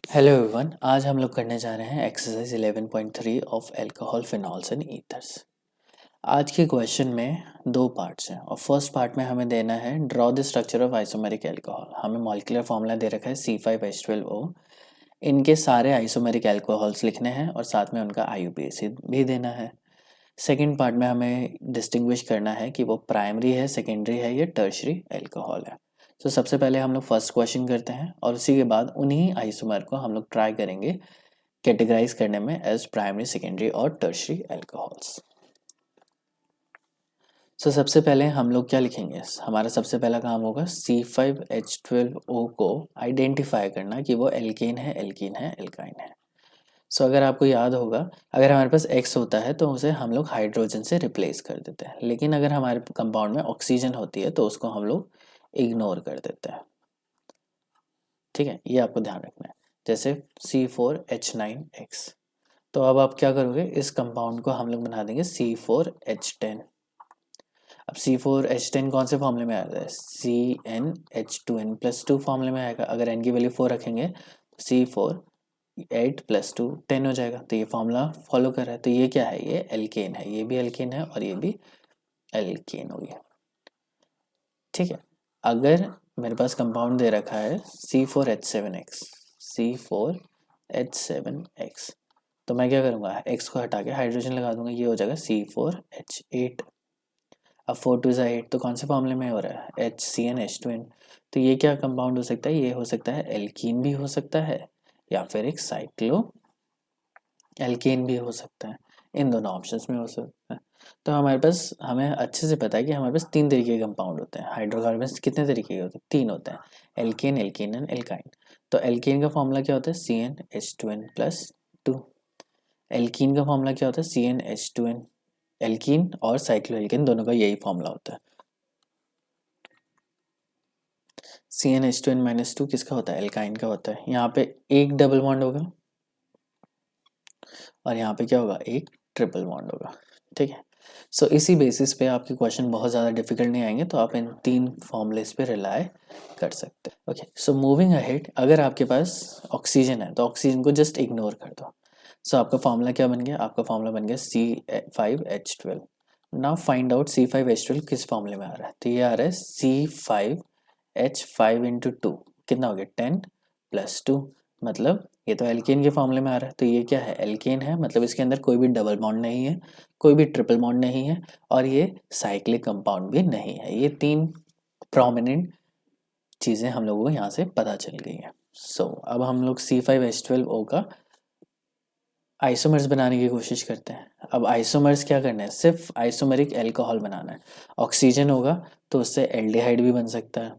Hello everyone, आज हम लोग करने जा रहे हैं exercise 11.3 of alcohol phenols and ethers. आज के क्वेश्चन में दो पार्ट्स हैं और फर्स्ट पार्ट में हमें देना है draw the structure of isomeric alcohol. हमें मॉलिक्यूलर फार्मूला दे रखा है C5H12O। इनके सारे आइसोमेरिक अल्कोहल्स लिखने हैं और साथ में उनका IUPAC भी देना है। सेकेंड पार्ट में हमें डिस्टिंग्विश करना है कि वो प्राइमरी है, सेकेंडरी है या टर्शरी अल्कोहल है। तो सबसे पहले हम लोग फर्स्ट क्वेश्चन करते हैं और उसी के बाद उन्हीं आइसोमर को हम लोग ट्राई करेंगे कैटेगराइज करने में एज प्राइमरी, सेकेंडरी और टर्शरी अल्कोहल्स। तो सबसे पहले हम लोग क्या लिखेंगे, हमारा सबसे पहला काम होगा C5H12O को आइडेंटिफाई करना कि वो एल्केन है, एल्कीन है, एल्काइन है। सो अगर आपको याद होगा, अगर हमारे पास X होता है तो उसे हम लोग हाइड्रोजन से रिप्लेस कर देते हैं, लेकिन अगर हमारे कंपाउंड में ऑक्सीजन होती है तो उसको हम लोग इग्नोर कर देते हैं। ठीक है, ये आपको ध्यान रखना है। जैसे C4H9X। तो अब आप क्या करोगे, इस कंपाउंड को हम लोग बना देंगे C4H10। अब C4H10 कौन से फॉर्मूले में आएगा, CnH2n+2 फॉर्मूले में आएगा। अगर n की वैल्यू 4 रखेंगे तो C4 8+2 10 हो जाएगा। तो ये फॉर्मूला फॉलो कर रहा है। तो ये क्या है, ये एल्केन है, ये भी एल्केन है और ये भी एल्केन हो गया। ठीक है, अगर मेरे पास कंपाउंड दे रखा है C4H7X, C4H7X, तो मैं क्या करूँगा, X को हटा के हाइड्रोजन लगा दूंगा, ये हो जाएगा C4H8। अब 4 2 8, तो कौन से फॉर्मूले में हो रहा है, HCnH2n। तो ये क्या कंपाउंड हो सकता है, ये हो सकता है एल्कीन भी हो सकता है या फिर एक साइक्लो एल्केन भी हो सकता है। इन दोनों ऑप्शंस में हो सकता है। तो हमारे पास, हमें अच्छे से पता है कि हमारे पास तीन तरीके के कंपाउंड होते हैं। हाइड्रोकार्बन्स कितने तरीके के होते हैं, तीन होते हैं, एल्केन, एल्कीन एंड एल्काइन। तो एल्केन का फॉर्मूला क्या होता है, CnH2n+2। एल्कीन का फॉर्मूला क्या होता है, CnH2n। एल्कीन और साइक्लो एल्केन दोनों का यही फॉर्मूला होता है। CnH2n-2 किसका होता है, एल्काइन का होता है। यहाँ पे एक डबल बॉन्ड होगा और यहाँ पे क्या होगा, एक ट्रिपल बॉन्ड होगा। ठीक है, सो इसी बेसिस पे आपके क्वेश्चन बहुत ज़्यादा डिफिकल्ट नहीं आएंगे, तो आप इन तीन फॉर्मूलेस पे रिलाय कर सकते हैं। ओके, सो मूविंग अहेड, अगर आपके पास ऑक्सीजन है तो ऑक्सीजन को जस्ट इग्नोर कर दो। सो आपका फॉर्मूला क्या बन गया, आपका फॉर्मूला बन गया C5H12। Now find out C5H12 किस फॉर्मूले में आ रहा है। तो ये आ रहा है C5H5 × 2, कितना हो गया 10+2, मतलब ये तो एल्केन के फॉर्मूले में आ रहा है। तो ये क्या है, एल्केन है, मतलब इसके अंदर कोई भी डबल बॉन्ड नहीं है, कोई भी ट्रिपल बॉन्ड नहीं है और ये साइक्लिक कंपाउंड भी नहीं है। ये तीन प्रोमिनेंट चीज़ें हम लोगों को यहाँ से पता चल गई हैं। सो अब हम लोग C5H12O का आइसोमर्स बनाने की कोशिश करते हैं। अब आइसोमर्स क्या करना है, सिर्फ आइसोमेरिक अल्कोहल बनाना है। ऑक्सीजन होगा तो उससे एल्डिहाइड भी बन सकता है,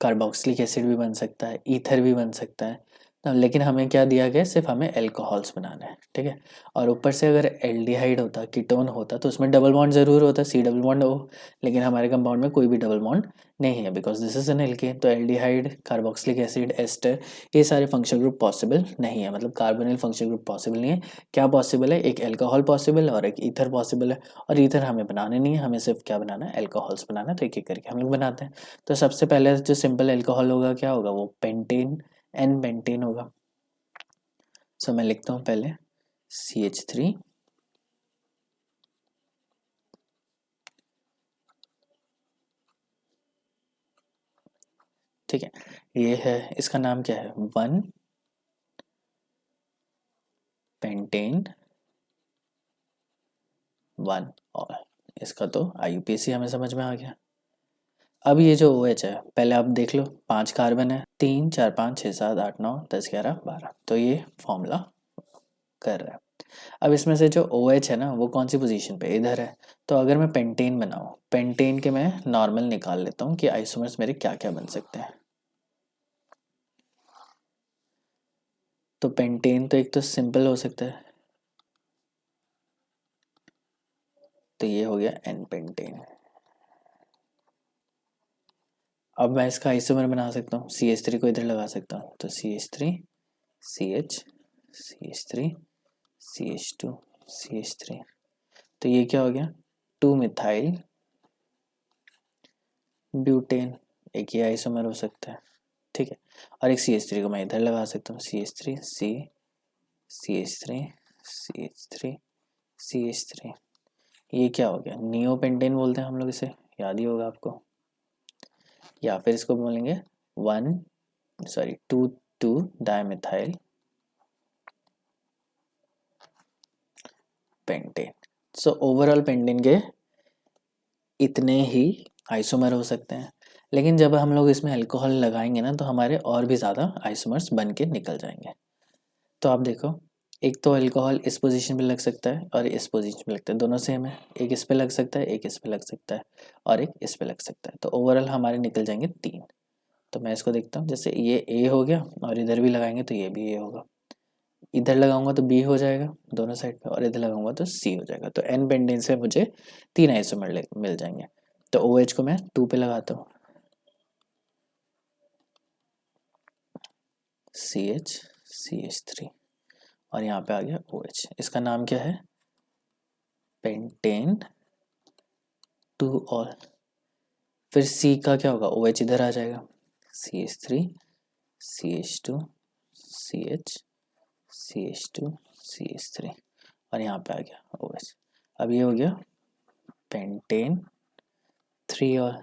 कार्बोक्सिलिक एसिड भी बन सकता है, ईथर भी बन सकता है। लेकिन हमें क्या दिया गया, सिर्फ हमें अल्कोहल्स बनाना है। ठीक है, और ऊपर से अगर एल्डिहाइड होता, कीटोन होता, तो उसमें डबल बॉन्ड जरूर होता, C डबल बॉन्ड हो, लेकिन हमारे कंपाउंड में कोई भी डबल बॉन्ड नहीं है because this is an alkane. तो एल्डिहाइड, कार्बोक्सिलिक एसिड, एस्टर, ये सारे फंक्शनल ग्रुप पॉसिबल नहीं है, मतलब कार्बोनिल फंक्शनल ग्रुप पॉसिबल नहीं है। क्या पॉसिबल है, एक अल्कोहल पॉसिबल है और एक ईथर पॉसिबल है। और ईथर हमें बनाने नहीं है, हमें सिर्फ क्या बनाना है, अल्कोहल्स बनाना है। तो एक एक करके हम लोग बनाते हैं। तो सबसे पहले जो सिंपल अल्कोहल होगा क्या होगा, वो पेंटेन, एन पेंटेन होगा। सो मैं लिखता हूँ पहले CH3, ठीक है, ये है, इसका नाम क्या है, 1 पेंटेन 1। और इसका तो IUPAC हमें समझ में आ गया। अब ये जो OH है, पहले आप देख लो, 5 कार्बन है, 3 4 5 6 7 8 9 10 11 12, तो ये फॉर्मूला कर रहा है। अब इसमें से जो OH है ना, वो कौन सी पोजीशन पे, इधर है। तो अगर मैं पेंटेन बनाऊँ, पेंटेन के मैं नॉर्मल निकाल लेता हूँ कि आइसोमर्स मेरे क्या क्या बन सकते हैं। तो पेंटेन तो एक तो सिंपल हो सकता है, तो ये हो गया एन पेंटेन। अब मैं इसका आइसोमर बना सकता हूँ, CH3 को इधर लगा सकता हूँ, तो CH3 CH CH3 CH2 CH3, तो ये क्या हो गया, 2 मिथाइल ब्यूटेन, एक ये आइसोमर हो सकता है। ठीक है, और एक CH3 को मैं इधर लगा सकता हूँ, CH3 CH3 CH3 CH3। ये क्या हो गया, नियोपेंटेन बोलते हैं हम लोग इसे, याद ही होगा आपको। या फिर इसको बोलेंगे 2 dimethyl pentane. So overall pentane के इतने ही आइसोमर हो सकते हैं, लेकिन जब हम लोग इसमें अल्कोहल लगाएंगे ना तो हमारे और भी ज़्यादा आइसोमर्स बन के निकल जाएंगे। तो आप देखो, एक तो अल्कोहल इस पोजीशन पे लग सकता है और इस पोजीशन पे लगता है, दोनों सेम है। एक इस पे लग सकता है, एक इस पे लग सकता है और एक इस पे लग सकता है। तो ओवरऑल हमारे निकल जाएंगे 3। तो मैं इसको देखता हूँ, जैसे ये ए हो गया और इधर भी लगाएंगे तो ये भी ए होगा, इधर लगाऊंगा तो बी हो जाएगा दोनों साइड पे, और इधर लगाऊंगा तो सी हो जाएगा। तो एन पेंडेन से मुझे 3 आइसोमर मिल जाएंगे। तो OH को मैं 2 पे लगाता हूँ, CH3 और यहाँ पे आ गया OH। इसका नाम क्या है, पेंटेन 2 ऑल। फिर C का क्या होगा, OH इधर आ जाएगा, CH3 CH2 CH CH2 CH3 और यहाँ पे आ गया OH। अब ये हो गया पेंटेन 3 ऑल।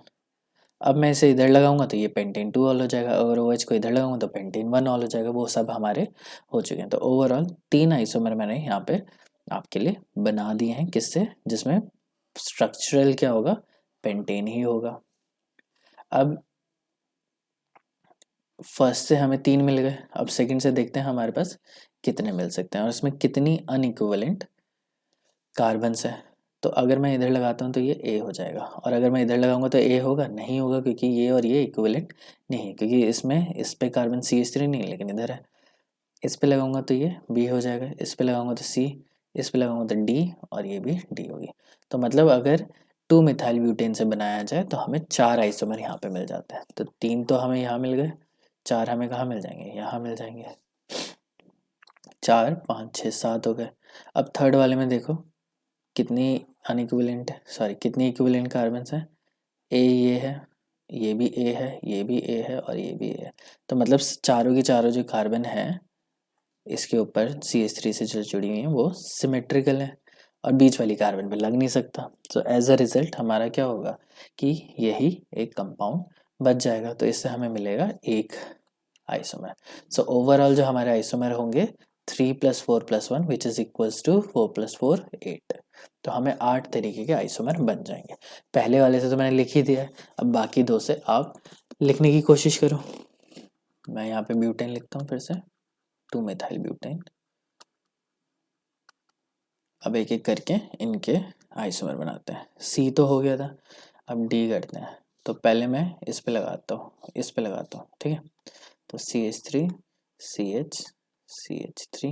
अब मैं इसे इधर लगाऊंगा तो ये पेंटेन 2 ऑल हो जाएगा, अगर OH को इधर लगाऊंगा तो पेंटेन 1 ऑल हो जाएगा। वो सब हमारे हो चुके हैं। तो ओवरऑल 3 आइसोमर मैंने यहाँ पे आपके लिए बना दिए हैं, किससे, जिसमें स्ट्रक्चरल क्या होगा, पेंटेन ही होगा। अब फर्स्ट से हमें 3 मिल गए, अब सेकंड से देखते हैं हमारे पास कितने मिल सकते हैं और इसमें कितनी अनइक्विवेलेंट कार्बन्स है। तो अगर मैं इधर लगाता हूँ तो ये A हो जाएगा, और अगर मैं इधर लगाऊंगा तो A होगा, नहीं होगा, क्योंकि ये और ये इक्विवेलेंट नहीं है, क्योंकि इसमें इस पे कार्बन CH3 नहीं है लेकिन इधर है। इस पे लगाऊंगा तो ये B हो जाएगा, इस पे लगाऊंगा तो C, इस पे लगाऊंगा तो D और ये भी D होगी। तो मतलब अगर 2 मिथाइल ब्यूटेन से बनाया जाए तो हमें 4 आइसोमर यहाँ पे मिल जाते हैं। तो 3 तो हमें यहाँ मिल गए, 4 हमें कहाँ मिल जाएंगे, यहाँ मिल जाएंगे। 4 5 6 7 हो गए। अब थर्ड वाले में देखो कितनी अनइक्विवेलेंट है, सॉरी कितनी इक्विवेलेंट कार्बन्स हैं। ए ये है, ये भी ए है, ये भी ए है और ये भी ए है। तो मतलब चारों की चारों जो कार्बन है इसके ऊपर CH3 से जो जुड़ी हुई है वो सिमेट्रिकल है, और बीच वाली कार्बन पे लग नहीं सकता। तो एज अ रिजल्ट हमारा क्या होगा कि यही एक कंपाउंड बच जाएगा। तो इससे हमें मिलेगा एक आइसोमर। सो ओवरऑल जो हमारे आइसोमर होंगे 3 + 4 + 1 विच इज इक्वल्स टू 4 + 4 8। तो हमें 8 तरीके के आइसोमर बन जाएंगे। पहले वाले से तो मैंने लिख ही दिया है, अब बाकी 2 से आप लिखने की कोशिश करो। मैं यहाँ पे ब्यूटेन लिखता हूँ फिर से, 2 मिथाइल ब्यूटेन। अब एक एक करके इनके आइसोमर बनाते हैं। C तो हो गया था, अब D करते हैं। तो पहले मैं इस पे लगाता हूँ, इस पे लगाता हूँ, ठीक है। तो CH3 CH CH3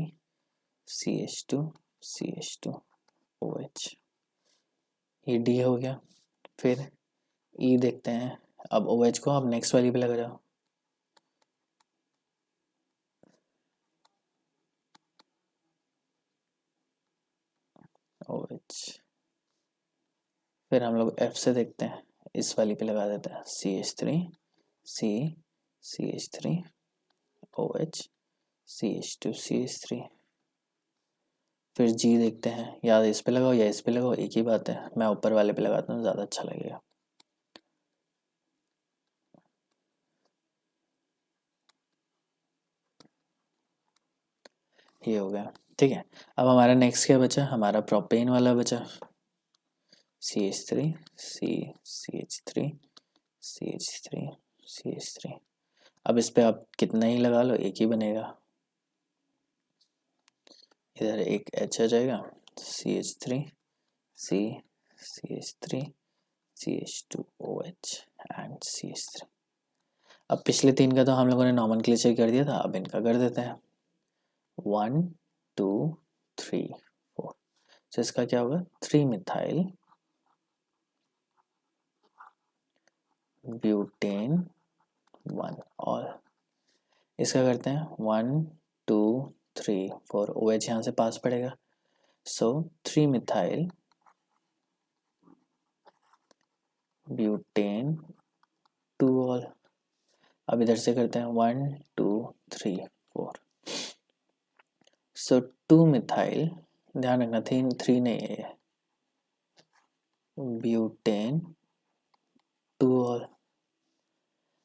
CH2 CH2 OH, ये D हो गया। फिर E देखते हैं, अब OH को अब नेक्स्ट वाली पे लगा जाओ, OH। फिर हम लोग F से देखते हैं, इस वाली पे लगा देते हैं, CH3 C CH3 OH CH2 CH3। फिर G देखते हैं, या इस पे लगाओ या इस पे लगाओ, एक ही बात है। मैं ऊपर वाले पे लगाता हूँ, ज़्यादा अच्छा लगेगा। ये हो गया, ठीक है। अब हमारा नेक्स्ट क्या बचा, हमारा प्रोपेन वाला बचा, CH3 C CH3 CH3 CH3। अब इस पे आप कितना ही लगा लो एक ही बनेगा, इधर एक H आ जाएगा, CH3 C CH3 CH2OH and CH3। अब पिछले 3 का तो हम लोगों ने नॉमेनक्लेचर कर दिया था, अब इनका कर देते हैं, 1 2 3 4। तो इसका क्या होगा, 3 मिथाइल ब्यूटेन 1 और इसका करते हैं 1 2 3 4, OH यहाँ से पास पड़ेगा। सो 3 मिथाइल ब्यूटेन 2 ऑल। अब इधर से करते हैं 1 2 3 4। सो 2 मिथाइल, ध्यान रखना 3 नहीं है ये, ब्यूटेन 2 और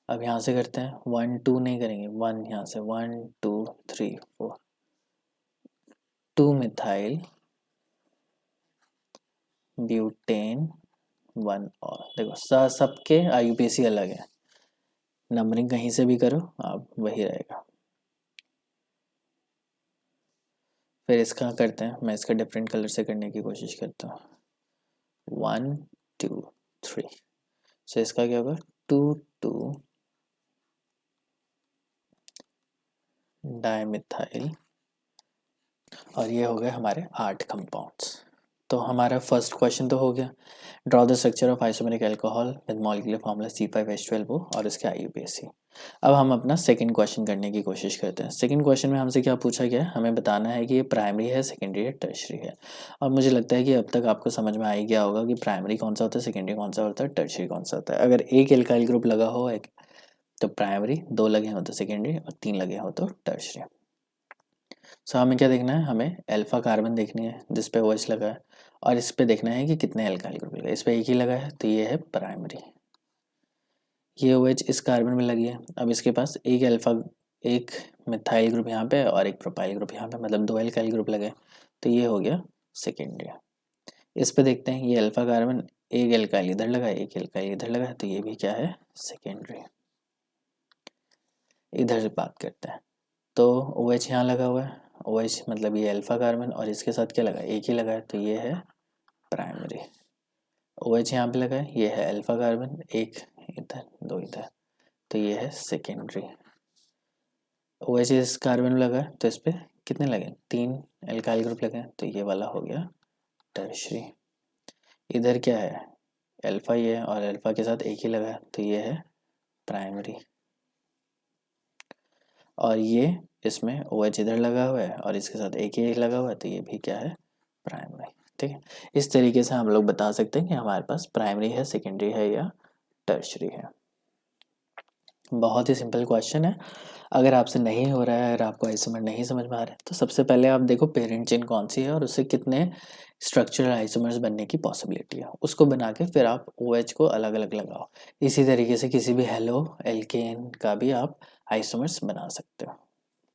अब यहाँ से करते हैं 1 2 नहीं करेंगे, 1 यहाँ से 1 2 3 4 2 मिथाइल ब्यूटेन 1 और देखो सबके IUPAC अलग है, नंबरिंग कहीं से भी करो आप वही रहेगा। फिर इसका करते हैं, मैं इसका डिफरेंट कलर से करने की कोशिश करता हूँ। 1 2 3, सो इसका क्या होगा 2 2 डाइमिथाइल और ये हो गए हमारे 8 कंपाउंड्स। तो हमारा फर्स्ट क्वेश्चन तो हो गया, draw the structure of isomeric alcohol with molecular formula C5H12O और इसके IUPAC। अब हम अपना सेकंड क्वेश्चन करने की कोशिश करते हैं। सेकंड क्वेश्चन में हमसे क्या पूछा गया है, हमें बताना है कि ये प्राइमरी है, सेकेंडरी है, टर्शरी है। और मुझे लगता है कि अब तक आपको समझ में आ ही गया होगा कि प्राइमरी कौन सा होता है, सेकेंडरी कौन सा होता है, टर्शरी कौन सा होता है। अगर एक एल्काइल ग्रुप लगा हो एक तो प्राइमरी, 2 लगे हो तो सेकेंडरी और 3 लगे हो तो टर्शरी। सो हमें क्या देखना है, हमें अल्फा कार्बन देखनी है जिस पे OH लगा है और इस पे देखना है कि कितने एल्काइल ग्रुप लगे। इस पे एक ही लगा है तो ये है प्राइमरी, ये OH इस कार्बन में लगी है। अब इसके पास एक मिथाइल ग्रुप यहाँ पे और एक प्रोपाइल ग्रुप यहाँ पे, मतलब 2 एल्काइल ग्रुप लगे तो ये हो गया सेकेंडरी। इस पे देखते हैं, ये अल्फा कार्बन एक एल्काइल इधर लगा है, एक एल्काइल इधर लगा है तो ये भी क्या है सेकेंडरी। इधर से बात करते हैं तो OH यहाँ लगा हुआ है, OH मतलब ये अल्फा कार्बन और इसके साथ क्या लगा है, एक ही लगा है तो ये है प्राइमरी। OH यहाँ पे लगा है, ये है अल्फा कार्बन, एक इधर 2 इधर तो ये है सेकेंडरी। OH इस कार्बन में लगा है तो इस पे कितने लगे, 3 एल्काइल ग्रुप लगे तो ये वाला हो गया टर्शरी। इधर क्या है, अल्फा ये है और अल्फा के साथ एक ही लगा है तो ये है प्राइमरी। और ये इसमें OH इधर लगा हुआ है और इसके साथ एक ही लगा हुआ है तो ये भी क्या है प्राइमरी। ठीक है, इस तरीके से हम लोग बता सकते हैं कि हमारे पास प्राइमरी है, सेकेंडरी है या टर्शरी है। बहुत ही सिंपल क्वेश्चन है। अगर आपसे नहीं हो रहा है, अगर आपको आइसोमर नहीं समझ में आ रहा है तो सबसे पहले आप देखो पेरेंट चेन कौन सी है और उससे कितने स्ट्रक्चरल आइसोमर्स बनने की पॉसिबिलिटी है, उसको बना के फिर आप OH को अलग अलग लगाओ। इसी तरीके से किसी भी हेलो एल्केन का भी आप आइसोमर्स बना सकते हो।